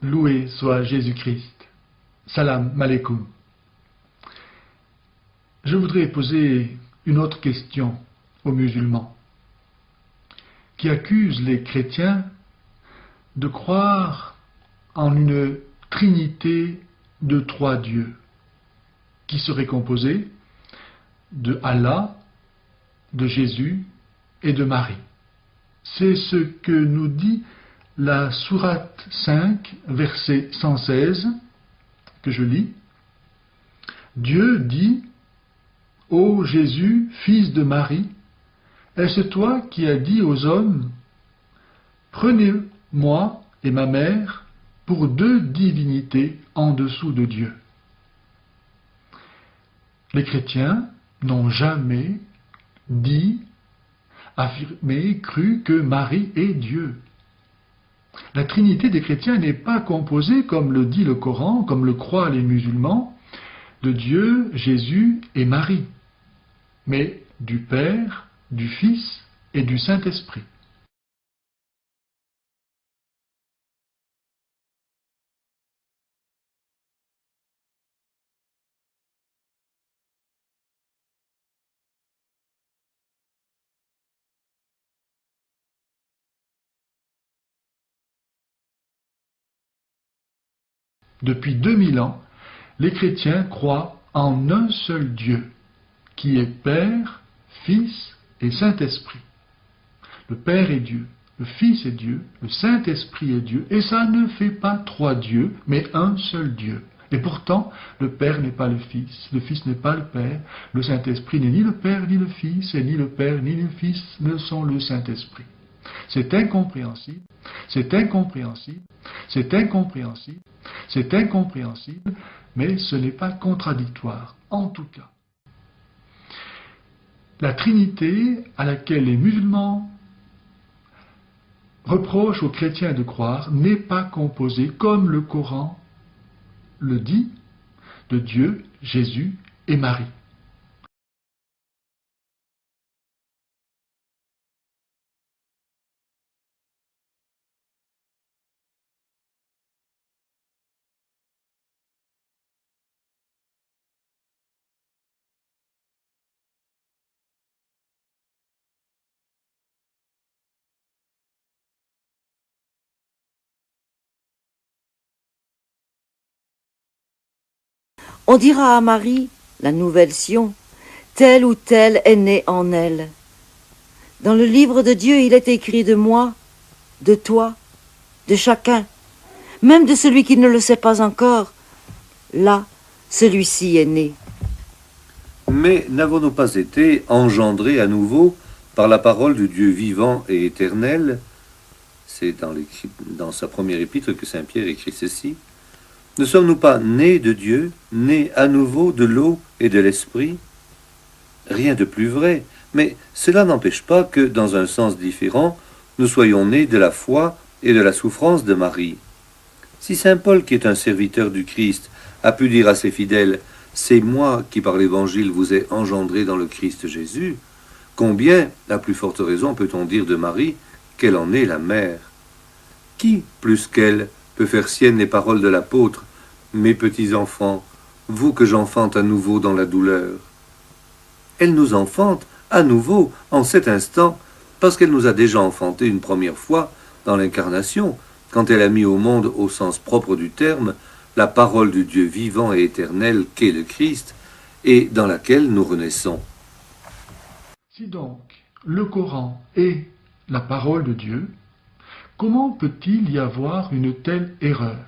Loué soit Jésus-Christ. Salam alaikum. Je voudrais poser une autre question aux musulmans qui accusent les chrétiens de croire en une trinité de trois dieux qui serait composée de Allah, de Jésus et de Marie. C'est ce que nous dit la sourate 5, verset 116, que je lis. Dieu dit: Ô Jésus, fils de Marie, est-ce toi qui as dit aux hommes: Prenez-moi et ma mère pour deux divinités en dessous de Dieu? Les chrétiens n'ont jamais dit, affirmé, cru que Marie est Dieu. La Trinité des chrétiens n'est pas composée, comme le dit le Coran, comme le croient les musulmans, de Dieu, Jésus et Marie, mais du Père, du Fils et du Saint-Esprit. Depuis 2000 ans, les chrétiens croient en un seul Dieu, qui est Père, Fils et Saint-Esprit. Le Père est Dieu, le Fils est Dieu, le Saint-Esprit est Dieu, et ça ne fait pas trois dieux, mais un seul Dieu. Et pourtant, le Père n'est pas le Fils n'est pas le Père, le Saint-Esprit n'est ni le Père ni le Fils, et ni le Père ni le Fils ne sont le Saint-Esprit. C'est incompréhensible, c'est incompréhensible, c'est incompréhensible, c'est incompréhensible, mais ce n'est pas contradictoire, en tout cas. La Trinité à laquelle les musulmans reprochent aux chrétiens de croire n'est pas composée, comme le Coran le dit, de Dieu, Jésus et Marie. On dira à Marie, la nouvelle Sion, tel ou tel est né en elle. Dans le livre de Dieu, il est écrit de moi, de toi, de chacun, même de celui qui ne le sait pas encore. Là, celui-ci est né. Mais n'avons-nous pas été engendrés à nouveau par la parole du Dieu vivant et éternel? C'est dans sa première épître que saint Pierre écrit ceci. Ne sommes-nous pas nés de Dieu, nés à nouveau de l'eau et de l'esprit? Rien de plus vrai, mais cela n'empêche pas que, dans un sens différent, nous soyons nés de la foi et de la souffrance de Marie. Si saint Paul, qui est un serviteur du Christ, a pu dire à ses fidèles « C'est moi qui par l'Évangile vous ai engendré dans le Christ Jésus », combien, à plus forte raison, peut-on dire de Marie qu'elle en est la mère? Qui, plus qu'elle, peut faire sienne les paroles de l'apôtre: Mes petits enfants, vous que j'enfante à nouveau dans la douleur? Elle nous enfante à nouveau en cet instant, parce qu'elle nous a déjà enfantés une première fois dans l'incarnation, quand elle a mis au monde, au sens propre du terme, la parole du Dieu vivant et éternel qu'est le Christ, et dans laquelle nous renaissons. Si donc le Coran est la parole de Dieu, comment peut-il y avoir une telle erreur?